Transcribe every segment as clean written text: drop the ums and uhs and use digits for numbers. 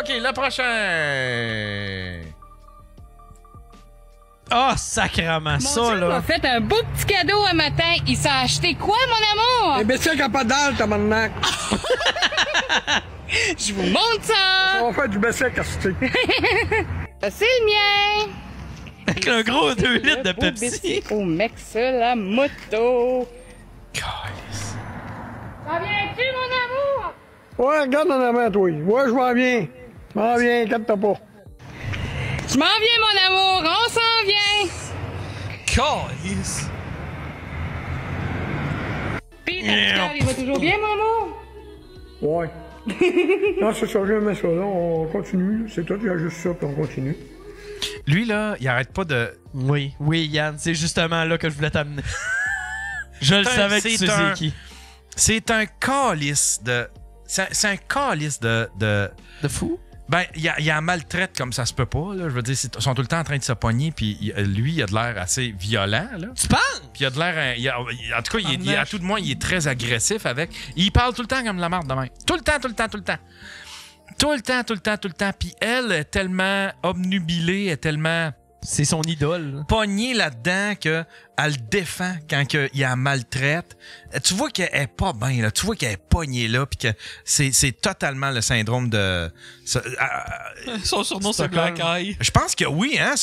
OK, le prochain. Oh, sacrement, ça, Mon chum là. m'a fait un beau petit cadeau un matin. Il s'est acheté quoi, mon amour? Les bestiaux qui n'ont pas dalle, tabarnak. Je vous montre ça! On va faire du bestiau casté. Ça, c'est le mien! Avec un gros 2 litres de Beau Pepsi. biscuit au mec, ça, la moto. Calice. Ça vient-tu, mon amour? Ouais, regarde en avant, toi. Ouais, je m'en viens. Je m'en viens, inquiète-toi pas. Je m'en viens, mon amour, on s'en vient! Calice. Pis ta petite cœur, il va toujours bien, mon amour? Ouais. Non, c'est ça, j'aimais ça. Là, on continue. C'est tout, il y a juste ça, puis on continue. Lui, là, il arrête pas de... Oui, oui, Yann, c'est justement là que je voulais t'amener. Je le savais que tu sais qui. C'est un calice de... C'est un calice de... De fou? Ben, il en maltraite comme ça se peut pas, là. Je veux dire, ils sont tout le temps en train de se pogner, puis lui, il a de l'air assez violent, là. Tu penses? Puis il a de l'air... En tout cas, à tout de moins, il est très agressif avec... Il parle tout le temps comme la marde de même. Tout le temps, tout le temps, tout le temps. Tout le temps, tout le temps, tout le temps. Puis elle est tellement obnubilée, est tellement... C'est son idole. Pognée là-dedans qu'elle le défend quand il la maltraite. Tu vois qu'elle est pas bien, là. Tu vois qu'elle est pognée là, puis que c'est totalement le syndrome de... Son surnom, c'est Black Eye. Je pense que oui, hein.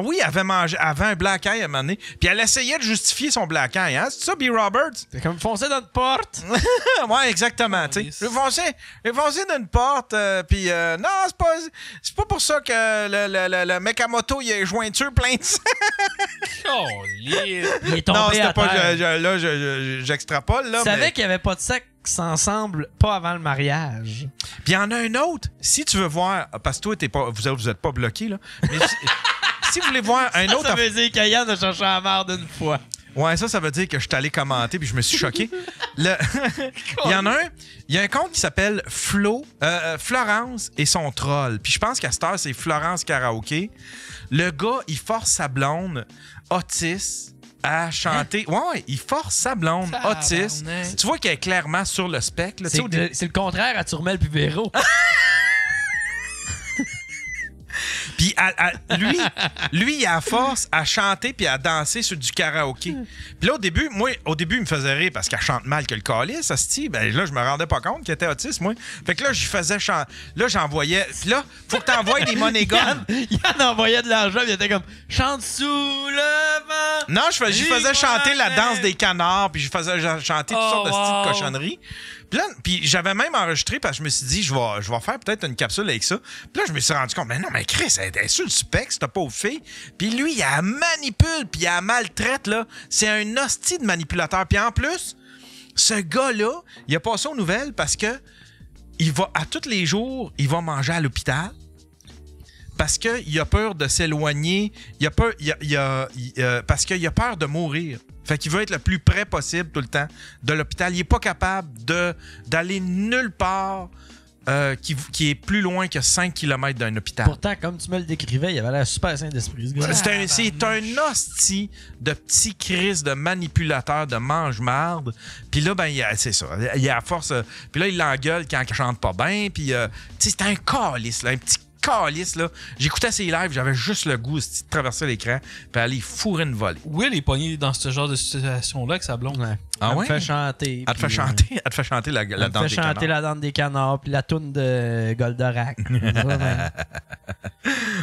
Oui, elle avait un black eye à un moment donné. Puis elle essayait de justifier son black eye, hein. C'est ça, B. Roberts? C'est comme foncer dans une porte. Ouais, exactement. Tu sais, j'ai foncé dans une porte, puis non, c'est pas pour ça que le mec à moto, il a jointure plein de sang. Calice. Il est tombé Non, c'était à pas... terre. Là, j'extrapole, là. Tu savais mais... qu'il n'y avait pas de sexe ensemble, pas avant le mariage. Puis il y en a un autre. Si tu veux voir... Parce que toi, vous êtes pas bloqué, là. Mais si vous voulez voir un autre... Ça veut dire qu'Yann a cherché la merde une fois. Ouais, ça veut dire que je suis allé commenter puis je me suis choqué. Il y en a un. Il y a un compte qui s'appelle Florence et son troll. Puis je pense qu'à cette heure, c'est Florence Karaoké. Le gars, il force sa blonde autiste à chanter. Ouais, il force sa blonde autiste. Tu vois qu'elle est clairement sur le spectre. Là. C'est le contraire à Turmel puis Véro. Puis lui, il a la force à chanter puis à danser sur du karaoké. Puis là, au début, il me faisait rire parce qu'elle chante mal que le calice, asti. Ben là, je me rendais pas compte qu'elle était autiste, moi. Fait que là, j'y faisais chanter. Là, j'envoyais... Puis là, faut que t'envoies des money guns. Yann envoyait de l'argent, il était comme « Chante sous le vent ». Non, j'y faisais chanter la danse des canards, puis je faisais chanter toutes sortes de styles de cochonneries. Puis j'avais même enregistré parce que je me suis dit, je vais faire peut-être une capsule avec ça. Puis là, je me suis rendu compte, mais non, mais Chris, elle est sur le spec, cette pauvre fille. Puis lui, il la manipule, puis il la maltraite, là. C'est un hostie de manipulateur. Puis en plus, ce gars-là, il a passé aux nouvelles parce que il va, à tous les jours, il va manger à l'hôpital. Parce qu'il a peur de s'éloigner. Parce qu'il a peur de mourir. Fait qu'il veut être le plus près possible tout le temps de l'hôpital. Il est pas capable d'aller nulle part qui est plus loin que 5 km d'un hôpital. Pourtant, comme tu me le décrivais, il avait l'air super sain d'esprit, ce gars. C'est un hostie de petit Chris de manipulateur, de mange-marde. Puis là, ben, c'est ça. Il a à force... Puis là, il l'engueule quand il chante pas bien. Puis, tu sais, c'est un calice, là, un petit calice, là. J'écoutais ses lives, j'avais juste le goût de traverser l'écran puis aller fourrer une volée. Will est pogné dans ce genre de situation-là avec sa blonde. Ouais. Ah ouais? Elle me fait chanter. Elle te fait chanter, elle te fait chanter la dent des canards. Elle me fait chanter la dent des canards puis la toune de Goldorak.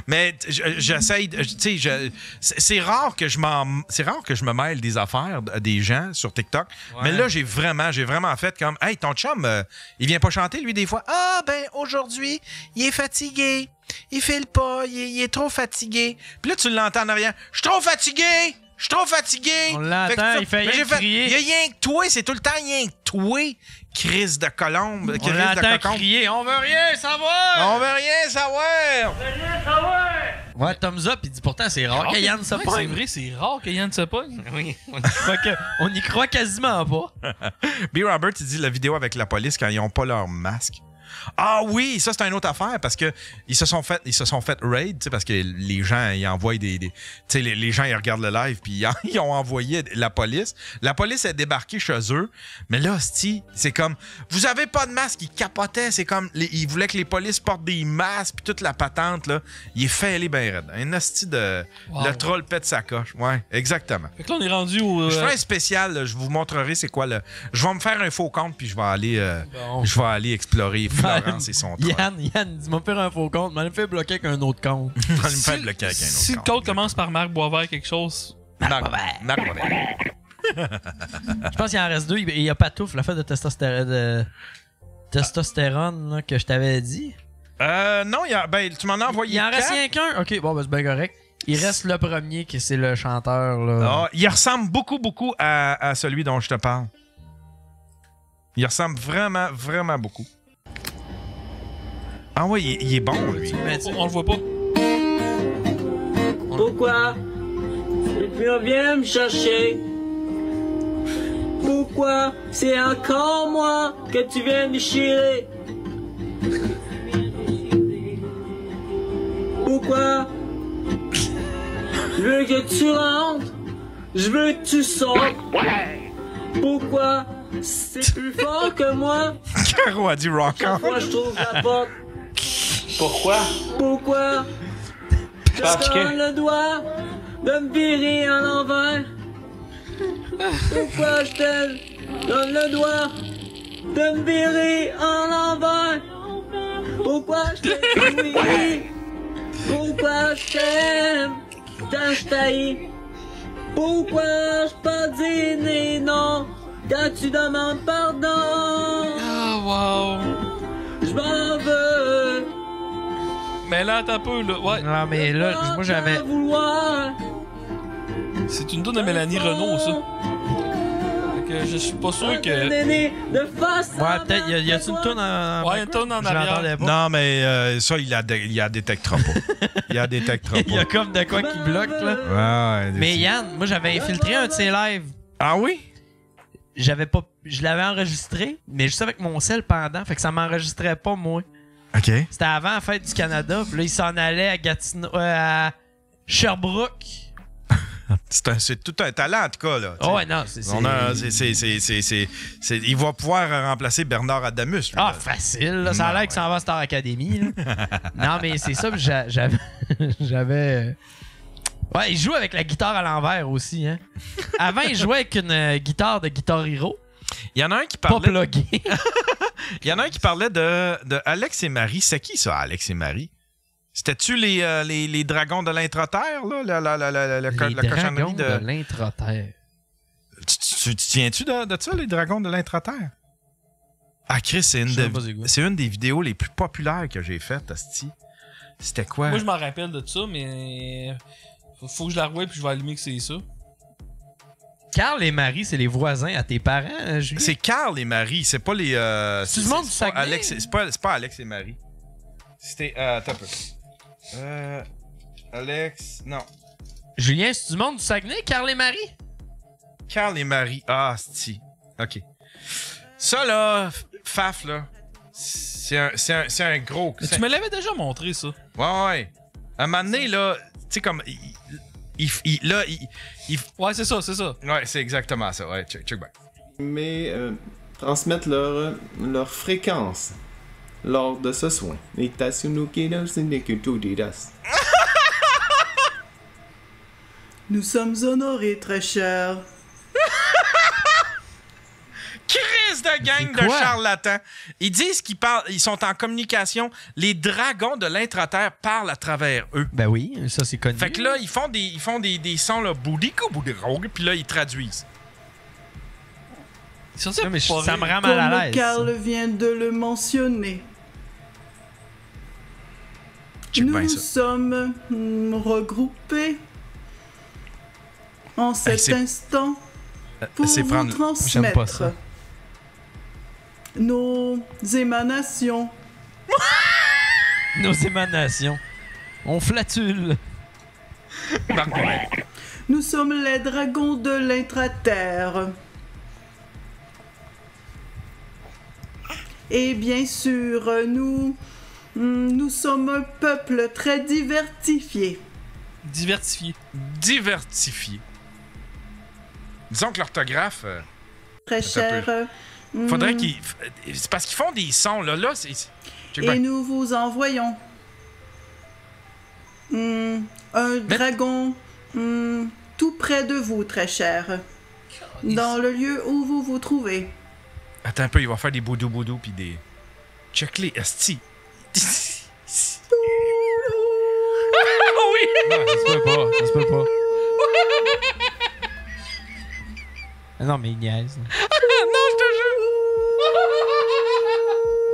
Mais j'essaye, tu sais, c'est rare que je me mêle des affaires des gens sur TikTok. Ouais. Mais là, j'ai vraiment fait comme, hey, ton chum, il vient pas chanter lui des fois. Ah ben aujourd'hui, il est fatigué, il file pas, il est trop fatigué. Puis là, tu l'entends en arrière. Je suis trop fatigué. Je suis trop fatigué. On l'entend, il fait rien crier. Il y a rien que toi, c'est tout le temps rien que toi, crise de colombe. On l'entend crier, on veut rien savoir. On veut rien savoir. On veut rien savoir. Ouais, thumbs up, il dit pourtant c'est rare que Yann se pogne. C'est vrai, c'est rare que Yann se pogne. Oui, on y croit quasiment pas. B. Roberts, il dit la vidéo avec la police quand ils ont pas leur masque. Ah oui, ça, c'est une autre affaire parce que ils se sont fait raid, tu sais, parce que les gens, ils envoient tu sais, les gens, ils regardent le live puis ils ont envoyé la police. La police est débarquée chez eux. Mais là, c'est comme, vous avez pas de masque. Ils capotaient. C'est comme, ils voulaient que les polices portent des masques puis toute la patente, là. Il est fêlé ben raide. Un hostie de... Wow. Le troll pète sa coche. Ouais, exactement. Fait que là, on est rendu au. Je ferai un spécial, là, je vous montrerai c'est quoi le... Je vais me faire un faux compte puis je vais aller explorer Florence et son troll. Yann, dis-moi faire un faux compte, mais elle me fait bloquer avec un autre compte. Je vais me faire bloquer avec un autre Si le compte. code commence par Marc Boisvert quelque chose. Marc Boisvert. Je pense qu'il en reste deux. Il y a Patouf, la fête de testostérone là, que je t'avais dit. Non, tu m'en as envoyé Il en reste 4. rien qu'un. Ok, bon, ben c'est bien correct. Il reste le premier, qui c'est le chanteur. Là. Ah, il ressemble beaucoup à celui dont je te parle. Il ressemble vraiment, vraiment beaucoup. Ah oui, il est bon, lui. On le voit pas. Pourquoi? Et puis on vient me chercher. Pourquoi? C'est encore moi que tu viens déchirer. Pourquoi? Je veux que tu rentres. Je veux que tu sortes. Pourquoi? C'est plus fort que moi. Caro a dit rock on. Moi je trouve la porte. Pourquoi? Pourquoi? Parce Je que- donne le doigt de me virer à l'envers. Pourquoi je te donne le doigt de me virer en l'envers? Pourquoi je t'aime? Oui. Pourquoi je t'aime? Quand je t'haïs. Pourquoi je peux dire non quand tu demandes pardon? Ah, wow. Je m'en veux. Mais là, t'as peu, là. Ouais. Non, mais là, moi j'avais. C'est une toune de Mélanie Renaud, ça. Fait que je suis pas sûr que. Ouais, peut-être. Y a-tu une toune en. Ouais, une toune en Je arrière. l'entendais pas. Non, mais ça, il la détectera pas. Il la détectera Il y a pas. comme de quoi qui bloque, là. Ouais, Mais Yann, moi j'avais infiltré un de ses lives. Ah oui? J'avais pas. Je l'avais enregistré, mais juste avec mon sel pendant, fait que ça m'enregistrait pas, moi. OK. C'était avant la fête du Canada, puis là, il s'en allait à Gatineau, à Sherbrooke. C'est tout un talent, en tout cas, là. Oh, ouais, non, c'est. Il va pouvoir remplacer Bernard Adamus. lui, Ah, là. facile, là. Ça a l'air qu'il s'en va à Star Academy, là. Non, mais c'est ça, puis j'avais. Ouais, il joue avec la guitare à l'envers aussi, hein. Avant, il jouait avec une guitare de Guitar Hero. Il y en a un qui Pas parlait. plugué. Il y en a un qui parlait de Alex et Marie. C'est qui ça, Alex et Marie? C'était-tu les dragons de l'intra-terre, là? La cochonnerie dragons de l'intra-terre. Tu tiens-tu de ça, les dragons de l'intra-terre? Ah, Chris, c'est une des vidéos les plus populaires que j'ai faites, asti. C'était quoi? Moi, je m'en rappelle de ça, mais. Faut que je la revoie puis je vais allumer que c'est ça. Carl et Marie, c'est les voisins à tes parents, Julien? C'est Carl et Marie, c'est pas les. C'est du monde du pas Saguenay? Alex, c'est pas Alex et Marie. C'était. Attends un peu. Alex. Non. Julien, c'est du monde du Saguenay, Carl et Marie? Carl et Marie. Ah, sti. OK. Ça, là, Faf, là, c'est un gros. Mais tu me l'avais déjà montré, ça. Ouais. À un moment donné, là, tu sais, comme. Ouais, c'est ça. Ouais, c'est exactement ça. Ouais, check back. Mais transmettre leur fréquence lors de ce soin. Nous sommes honorés, très cher. Crise de gang de charlatans. Ils disent ils sont en communication. Les dragons de l'intra-terre parlent à travers eux. Ben oui, ça c'est connu. Fait que là, ils font des sons, là, boudico, boudirogue, puis là, ils traduisent. Ça me rend mal à Comme l'aise. Carl vient de le mentionner. Check bien Nous ça. sommes regroupés en cet c'est- instant pour c'est vous prendre- J'aime pas transmettre ça. nos émanations. Nos émanations. On flatule. Nous sommes les dragons de l'intra-terre. Et bien sûr, nous sommes un peuple très diversifié. Diversifié. Diversifié. Disons que l'orthographe... Très Attends un cher. faudrait qu'ils... C'est parce qu'ils font des sons, là. Là, c'est... Check Et bien. nous vous envoyons un dragon tout près de vous, très cher. Dans le lieu où vous vous trouvez. Attends un peu, il va faire des boudou-boudou puis des... Check les esti. Non, ça se peut pas. Ça se peut pas. Non, mais il niaise. Non, je te jure.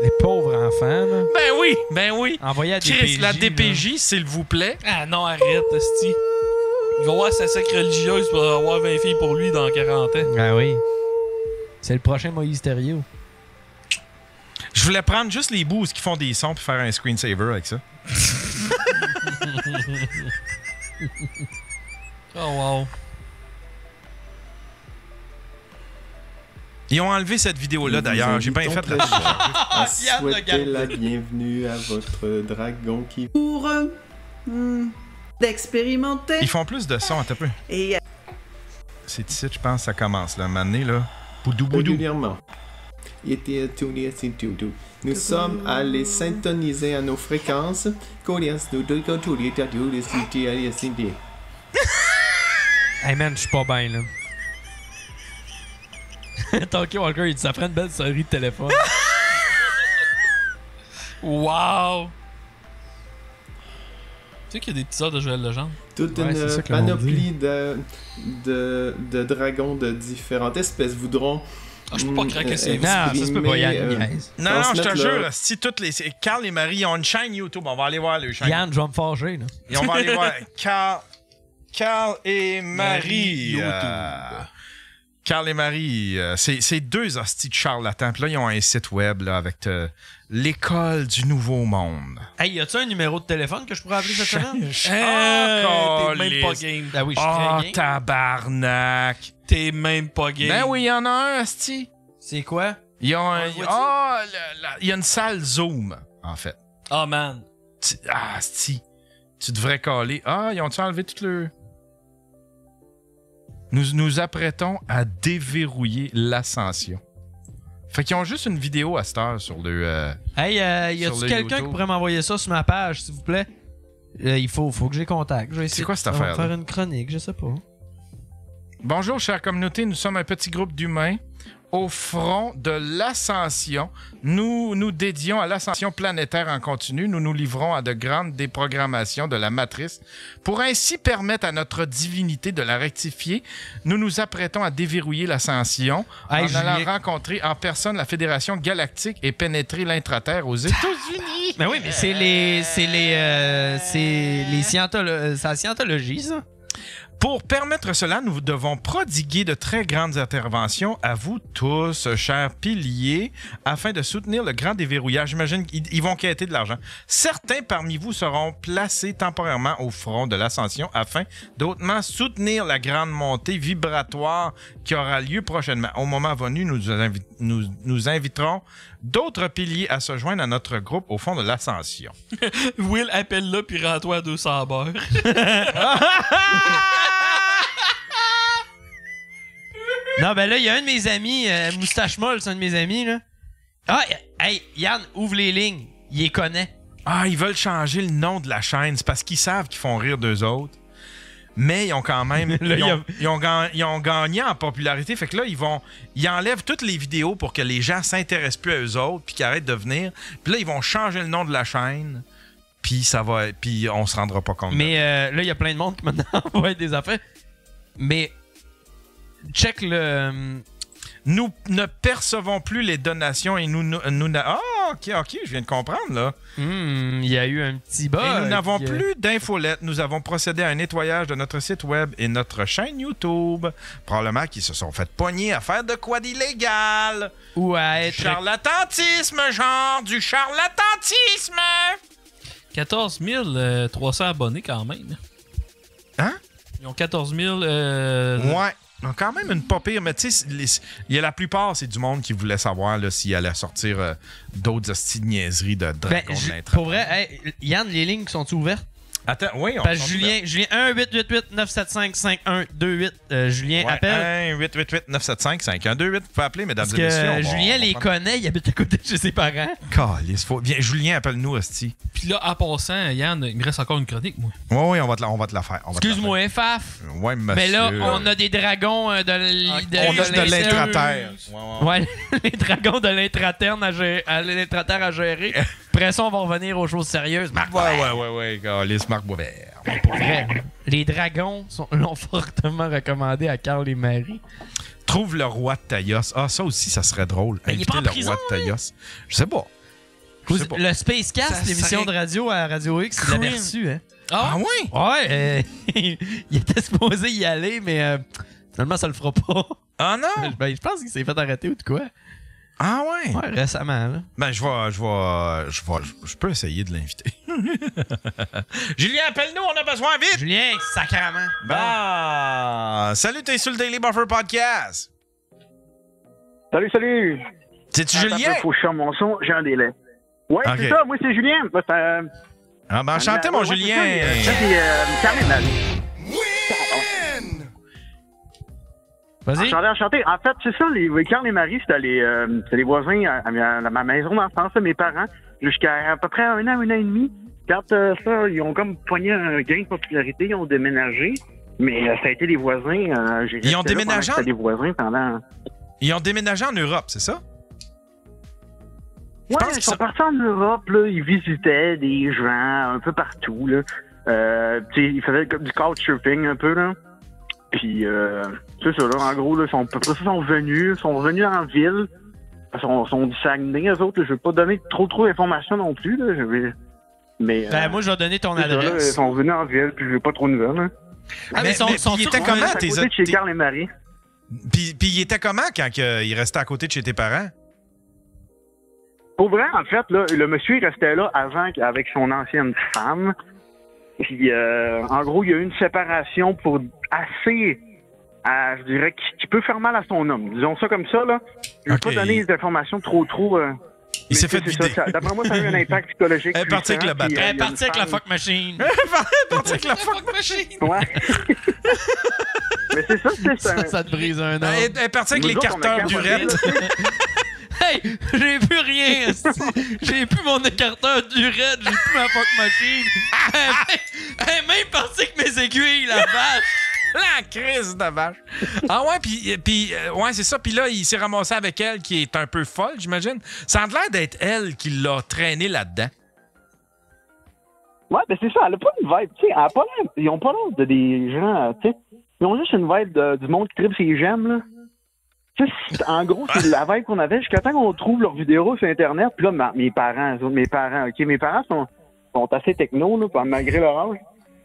Les pauvres enfants, là. Ben oui. Envoyés à Chris, DPJ. la là. DPJ, s'il vous plaît. Ah non, arrête, esti. Il va voir sa secte religieuse pour avoir 20 filles pour lui dans 40 ans. Ah oui. C'est le prochain Moïse Thériault. Je voulais prendre juste les bouts qui font des sons puis faire un screensaver avec ça. Oh wow. Ils ont enlevé cette vidéo-là, d'ailleurs. J'ai bien fait la... À Yann l'a souhaiter gardé. la bienvenue à votre dragon qui... Pour d'expérimenter. Ils font plus de sons, attends un peu. Et C'est ici, je pense, ça commence, là. Mané, là. Boudou-boudou. Régulièrement. Nous sommes allés syntoniser à nos fréquences. Hey man, je suis pas bien, là. Talkie Walker, il dit ça ferait une belle sonnerie de téléphone. Wow! Tu sais qu'il y a des petits heures de Joël Legendre? Toute Ouais, c'est ça une que l'on panoplie de dragons de différentes espèces voudront... Ah, je peux pas craquer ces Non, ça se peut pas, Yann niaise. Non, non, je te transmettre jure, leur- si toutes les... Carl et Marie ont une chaîne YouTube, on va aller voir le chaîne. Yann, je vais me fâcher, là. Et on va aller voir Carl et Marie. YouTube. Carl et Marie, c'est deux hosties de charlatans. Puis là, ils ont un site web là, avec l'école du nouveau monde. Hey, y a-tu un numéro de téléphone que je pourrais appeler cette semaine? T'es même pas game. Ah oui, je suis Oh, très game. tabarnak. T'es même pas game. Ben oui, il y en a un, hostie. C'est quoi? Ils ont un... le voit-tu? Ah, il y a une salle Zoom, en fait. Oh man. Ah, hostie. Tu devrais caler. Ah, ils ont-tu enlevé tout le... Nous nous apprêtons à déverrouiller l'ascension. Fait qu'ils ont juste une vidéo à cette heure sur le... Hey, y Sur a-tu le quelqu'un YouTube. qui pourrait m'envoyer ça sur ma page, s'il vous plaît? Il faut que j'ai contact. Je vais essayer quoi cette de affaire-là? faire une chronique, je sais pas. Bonjour, chère communauté. Nous sommes un petit groupe d'humains au front de l'ascension. Nous nous dédions à l'ascension planétaire en continu. Nous nous livrons à de grandes déprogrammations de la matrice. Pour ainsi permettre à notre divinité de la rectifier, nous nous apprêtons à déverrouiller l'ascension Hey, en allant Julien. rencontrer en personne la Fédération Galactique et pénétrer l'intraterre aux États-Unis. Ben oui, mais c'est la scientologie, ça. Pour permettre cela, nous devons prodiguer de très grandes interventions à vous tous, chers piliers, afin de soutenir le grand déverrouillage. J'imagine qu'ils vont quêter de l'argent. Certains parmi vous seront placés temporairement au front de l'ascension afin d'autrement soutenir la grande montée vibratoire qui aura lieu prochainement. Au moment venu, nous inviterons d'autres piliers à se joindre à notre groupe au fond de l'ascension. Will, appelle-le puis rends-toi à 200 beurres. Non, ben là, il y a un de mes amis, Moustache Molle, c'est un de mes amis, là. Ah, hey, Yann, ouvre les lignes. Il les connaît. Ah, ils veulent changer le nom de la chaîne. C'est parce qu'ils savent qu'ils font rire d'eux autres. Mais ils ont quand même... Là, ils ont gagné en popularité. Fait que là, ils enlèvent toutes les vidéos pour que les gens s'intéressent plus à eux autres puis qu'ils arrêtent de venir. Puis là, ils vont changer le nom de la chaîne. Puis puis on se rendra pas compte. Mais là, il y a plein de monde qui maintenant envoie des affaires. Mais check le... Nous ne percevons plus les donations et Ah, OK, je viens de comprendre, là. Il y a eu un petit bug. Et nous n'avons plus d'infolettes. Nous avons procédé à un nettoyage de notre site web et notre chaîne YouTube. Probablement qu'ils se sont fait pogner à faire de quoi d'illégal. Ou à être... Charlatanisme, genre, du charlatanisme. 14 300 abonnés quand même. Hein? Ils ont 14 000... Ouais. quand même une pas pire, mais tu sais, il y a la plupart, c'est du monde qui voulait savoir là, s'il allait sortir d'autres hosties de niaiseries de Dragon de l'Intraterre. Pour vrai, hey, Yann, les lignes sont ouvertes? Attends, oui, on Julien 1-888-975-5128. Julien appelle. 1-888-975-5128. Vous pouvez appeler, mesdames Parce et messieurs. que Julien les connaît, il habite à côté de chez ses parents. Calice, viens, Julien, appelle-nous, hostie. Puis là, en passant, Yann, il me reste encore une chronique, moi. Oui, on va te la faire. Excuse-moi, Faf. Oui, monsieur. Mais là, on a des dragons de l'Intraterre. Ouais, les dragons de l'Intraterre à gérer. Après ça, on va revenir aux choses sérieuses. Ouais. Calice, Marc Boisvert. Pour vrai, les dragons l'ont fortement recommandé à Carl et Marie. Trouve le roi de Taïos. Ah, ça aussi, ça serait drôle. Mais il est pas en prison, roi de Taïos. Je sais pas. Le Spacecast, l'émission de radio à Radio X, il l'avait reçu, hein? Ah oui? Ouais, il était supposé y aller, mais finalement, ça le fera pas. Ah non? Je pense qu'il s'est fait arrêter ou de quoi? Ah ouais? Ouais, récemment, là. Ben, je peux essayer de l'inviter. Julien, appelle-nous, on a besoin vite! Julien, sacrément. Bah! Salut, t'es sur le Daily Buffer Podcast. Salut! C'est-tu Julien? Faut que je ferme mon son, j'ai un délai. Ouais, okay. C'est ça, moi c'est Julien. Ah ben, enchanté, mon Julien. Ça, c'est Carl et Marie. Vas-y. Enchanté. En fait, c'est ça, les Carl et Marie, c'était les voisins à ma maison d'enfance, mes parents, jusqu'à à peu près un an et demi. Quand ça, ils ont comme pogné un gain de popularité, ils ont déménagé. Mais ça a été les voisins. Ils ont déménagé des voisins pendant... Ils ont déménagé en Europe, c'est ça? Ouais, ils sont partis en Europe, là, ils visitaient des gens un peu partout, là. Ils faisaient comme du couchsurfing un peu, là. Puis, c'est ça, là, en gros, là, ils sont venus en ville. Ils sont du Saguenay, eux autres. Là, je vais pas donner trop d'informations non plus, là. Mais, moi, je vais donner ton adresse. adresse. Là, ils sont venus en ville, puis je veux pas trop de nouvelles, hein. Ah, mais ils étaient comment, à côté de chez Carl et Marie. Puis ils étaient comment quand ils restaient à côté de chez tes parents? Pour vrai, en fait, là, le monsieur, il restait là avant avec son ancienne femme. Puis, en gros, il y a eu une séparation pour assez, je dirais, qui peut faire mal à son homme. Disons ça comme ça, là. Je ne veux pas donner des informations trop... il s'est fait vider. D'après moi, ça a eu un impact psychologique. Elle est partie avec le bâton. Elle est partie avec la fuck machine. Elle est partie avec la fuck machine. Ouais. Mais c'est ça, ça te brise un an. Elle est partie avec l'écarteur du raid. Hey, j'ai plus rien. J'ai plus mon écarteur du raid, j'ai plus ma fuck machine. Elle est même partie avec mes aiguilles, la vache. La crise de vache. Ah ouais, puis ouais, c'est ça. Puis là, il s'est ramassé avec elle qui est un peu folle, j'imagine. Ça a l'air d'être elle qui l'a traîné là-dedans. Ouais, ben c'est ça. Elle a pas une vibe, tu sais. Ils ont pas l'air de des gens, tu sais. Ils ont juste une vibe du monde qui tripe ses gemmes, là. Tu sais, en gros, c'est la vibe qu'on avait jusqu'à temps qu'on trouve leurs vidéos sur Internet. Puis là, mes parents, mes parents sont assez techno, là, malgré leur âge.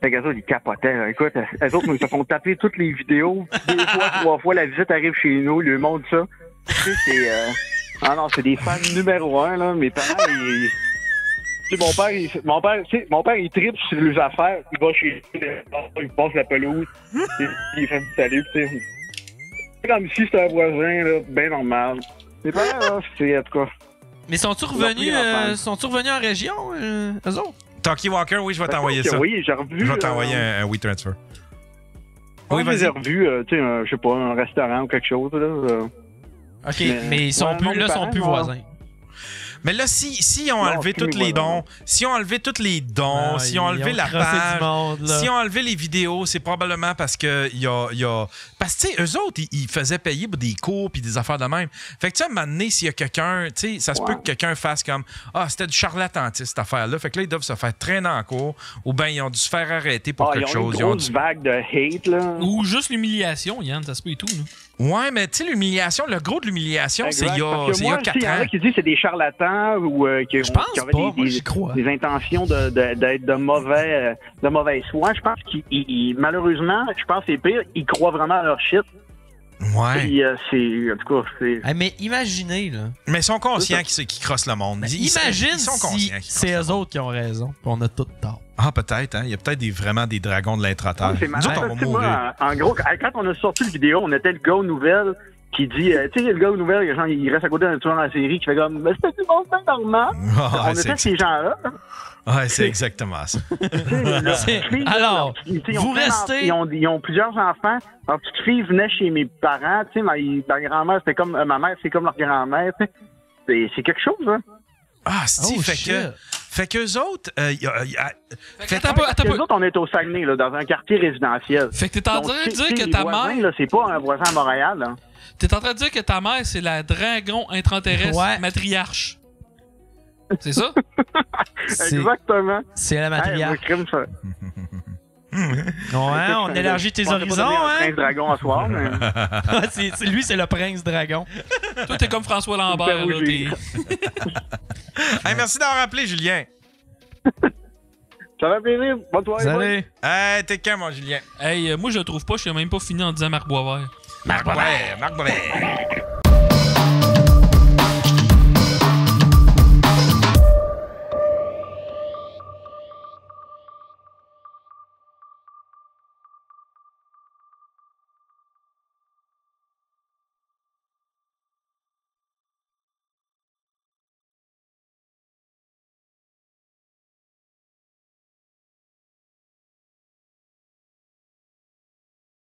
Fait qu'eux autres, ils capotaient. Là. Écoute, eux autres, ils se font taper toutes les vidéos. 2 fois, 3 fois, la visite arrive chez nous, ils lui montrent ça. Tu sais, c'est... Ah non, c'est des fans numéro 1, là. Mes parents, ils... Tu sais, mon père, il tripe sur les affaires. Il va chez lui, il passe la pelouse, il fait du salut, tu sais. Comme si c'était un voisin, là, bien normal. Mes parents, là, c'est en tout cas. Mais sont-ils revenus en région, eux autres? Talkie Walker, oui, je vais t'envoyer ça. Oui, j'ai revu. Je vais t'envoyer un WeTransfer. Oui, vas-y. J'ai revu, tu sais, je sais pas, un restaurant ou quelque chose, là. OK, mais ils sont plus voisins. Mais là, s'ils ont enlevé tous les dons, s'ils ont enlevé tous les dons, s'ils ont enlevé la page, s'ils ont enlevé les vidéos, c'est probablement parce que parce que, tu sais, eux autres, ils faisaient payer pour des cours puis des affaires de même. Fait que, tu sais, à un moment donné, s'il y a quelqu'un, tu sais, ça se peut que quelqu'un fasse comme « Ah, c'était du charlatanisme, cette affaire-là. » Fait que là, ils doivent se faire traîner en cours ou bien ils ont dû se faire arrêter pour quelque chose. Ils ont une grosse vague de hate, là. Ou juste l'humiliation, Yann, ça se peut et tout, là. Ouais, mais tu sais, l'humiliation, le gros de l'humiliation, c'est il y a 4 ans. Il y en a qui disent que c'est des charlatans ou qui ont des intentions d'être de mauvaise foi. Je pense qu'ils, malheureusement, je pense que c'est pire, ils croient vraiment à leur shit. Ouais. Puis, en tout cas, c'est... Hey, mais imaginez, là. Mais ils sont conscients qu'ils crossent le monde. Imagine ils sont si conscients c'est eux autres qui ont raison, puis on a tout tort. Ah, peut-être, hein. Il y a peut-être vraiment des dragons de l'intra-terre. C'est Nous autres, malade. on va Tu sais, mourir. moi, en gros, quand on a sorti le vidéo, on était le gars aux nouvelles qui dit, tu sais, le gars aux nouvelles, genre, il reste à côté d'un tueur en série qui fait comme, mais c'était du monde bien normal. Ah, On était ces gens-là. Ouais, c'est exactement ça. Alors, vous restez... Ils ont plusieurs enfants. Leur petite fille venait chez mes parents, tu sais, ma grand-mère, c'était comme, ma mère, c'est comme leur grand-mère, tu sais. C'est quelque chose, hein. Ah, si, fait qu'eux autres... Eux autres, on est au Saguenay, là, dans un quartier résidentiel. Fait que t'es en train de dire que les ta voisins, mère... là, c'est pas un voisin à Montréal, là. T'es en train de dire que ta mère, c'est la dragon intraterrestre matriarche. C'est ça? Exactement. C'est la matriarche. Hey, crime, ça. Ouais, on élargit tes horizons, hein? Prince dragon à soir, mais... Lui, c'est le prince dragon. Toi, t'es comme François Lambert, là. Hey, merci d'avoir appelé, Julien. Ça va plaisir. Bonne soirée. Salut. Hey, t'es quand, mon Julien? Hey, moi, je le trouve pas. Je suis même pas fini en disant Marc Boisvert. Marc Boisvert.